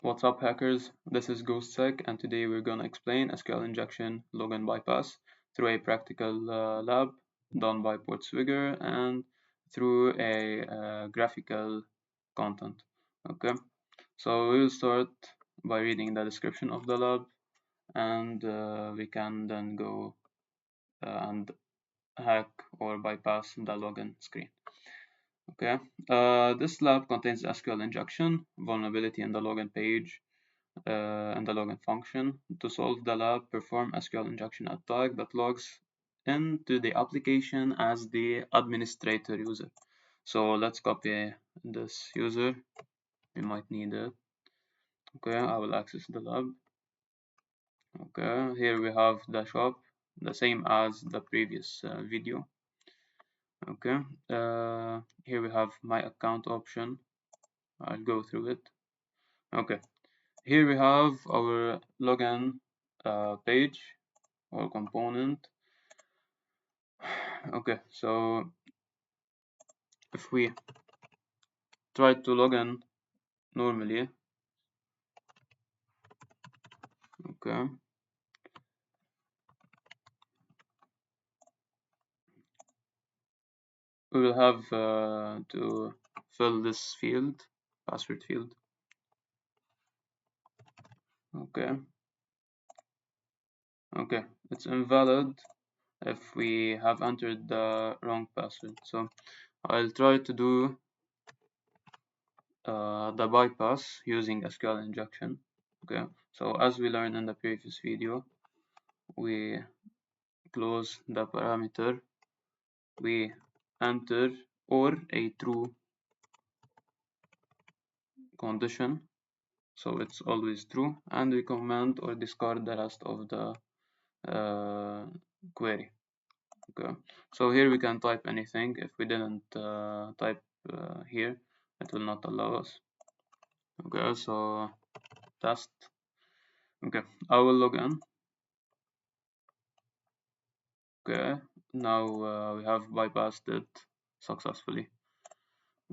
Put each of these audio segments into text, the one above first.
What's up, hackers? This is GhostSec, and today we're going to explain SQL Injection Login Bypass through a practical lab done by PortSwigger and through a graphical content. Okay, so we'll start by reading the description of the lab, and we can then go and hack or bypass the login screen. Okay, this lab contains SQL injection, vulnerability in the login page, and the login function. To solve the lab, perform SQL injection attack that logs into the application as the administrator user. So let's copy this user. We might need it. Okay, I will access the lab. Okay, here we have the shop, the same as the previous video. Okay, here we have my account option. I'll go through it. Okay, here we have our login page or component. Okay, so if we try to log in normally, okay, we will have to fill this field, password field. Okay, it's invalid if we have entered the wrong password. So I'll try to do the bypass using SQL injection. Okay, so as we learned in the previous video, we close the parameter, we enter or a true condition, so it's always true, and we comment or discard the rest of the query. Okay, so here we can type anything. If we didn't type here, it will not allow us. Okay, so test. Okay, I will log in. Okay, now we have bypassed it successfully.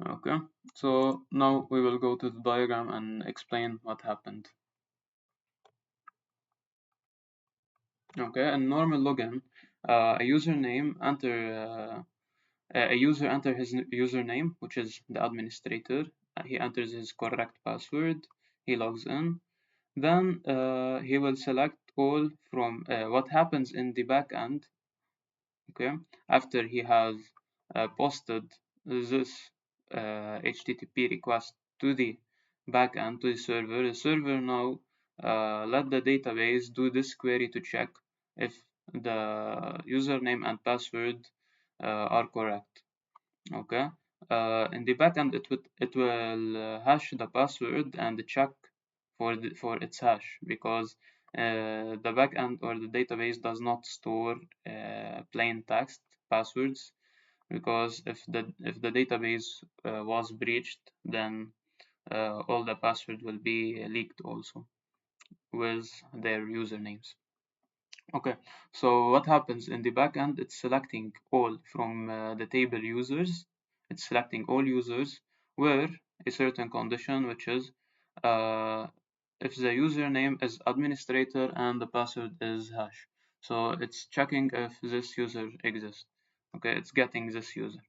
Okay, so now we will go to the diagram and explain what happened. Okay, in normal login, a user enter his username, which is the administrator. He enters his correct password. He logs in. Then he will select all from what happens in the backend. Okay, after he has posted this HTTP request to the backend, to the server now let the database do this query to check if the username and password are correct. Okay, in the backend it will hash the password and check for its hash, because the backend or the database does not store plain text passwords, because if the database was breached, then all the password will be leaked also with their usernames. Okay, so what happens in the backend? It's selecting all from the table users. It's selecting all users where a certain condition, which is if the username is administrator and the password is hash. So it's checking if this user exists. Okay, it's getting this user.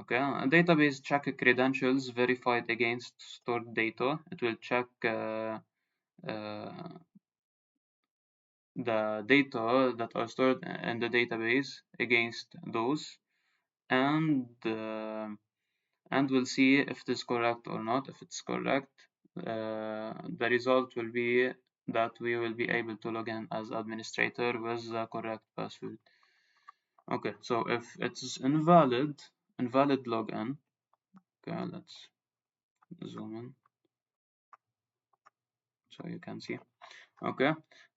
Okay, a database check credentials verified against stored data. It will check the data that are stored in the database against those, and we'll see if it is correct or not. If it's correct, the result will be that we will be able to log in as administrator with the correct password. Okay, so if it's invalid login, okay, let's zoom in so you can see. Okay,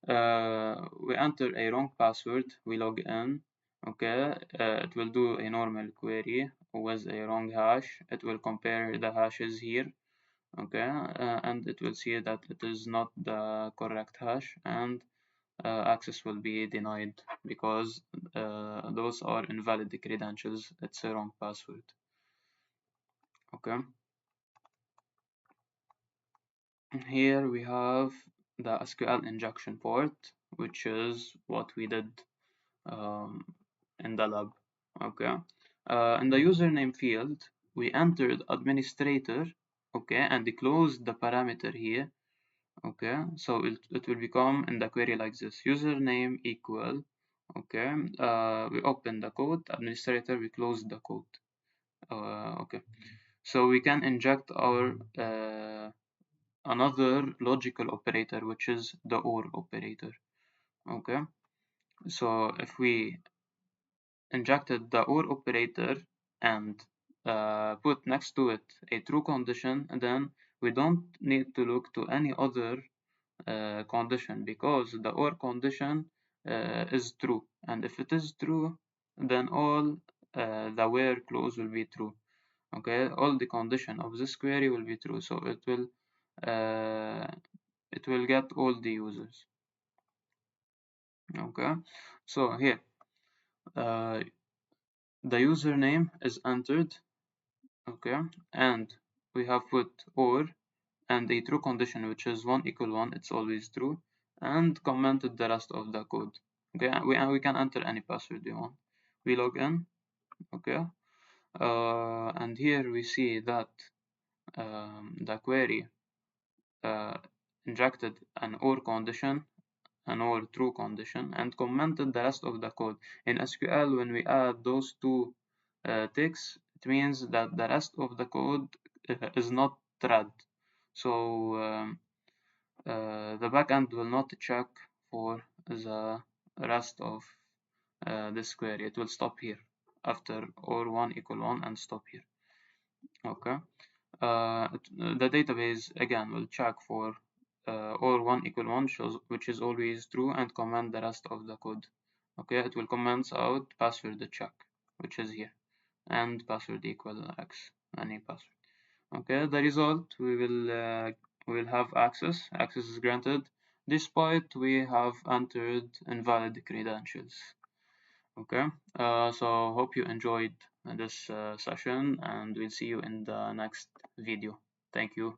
we enter a wrong password, we log in. Okay, it will do a normal query with a wrong hash. It will compare the hashes here. Okay, and it will see that it is not the correct hash, and access will be denied because those are invalid credentials. It's a wrong password. Okay. Here we have the SQL injection port, which is what we did um, in the lab. Okay. In the username field, we entered administrator, okay, and closed the parameter here. Okay, so it will become in the query like this: username equal, okay, we open the code, administrator, we close the code. Okay, so we can inject our another logical operator, which is the OR operator. Okay, so if we injected the OR operator and put next to it a true condition, then we don't need to look to any other condition, because the OR condition is true, and if it is true, then all the where clause will be true. Okay, all the condition of this query will be true, so uh, it will get all the users. Okay, so here uh, the username is entered, okay, and we have put OR and a true condition, which is 1 equal 1, it's always true, and commented the rest of the code. Okay, we can enter any password we want. We log in, okay, and here we see that the query injected an OR condition, an OR true condition, and commented the rest of the code. In SQL, when we add those two ticks, it means that the rest of the code is not thread. So the backend will not check for the rest of this query. It will stop here after or 1 equal 1 and stop here. Okay. The database again will check for or 1 equal 1, which is always true, and comment the rest of the code. Okay, it will comment out password check, which is here, and password equal x, any password. Okay, the result we will have access. Access is granted despite we have entered invalid credentials. Okay, so hope you enjoyed this session, and we'll see you in the next video. Thank you.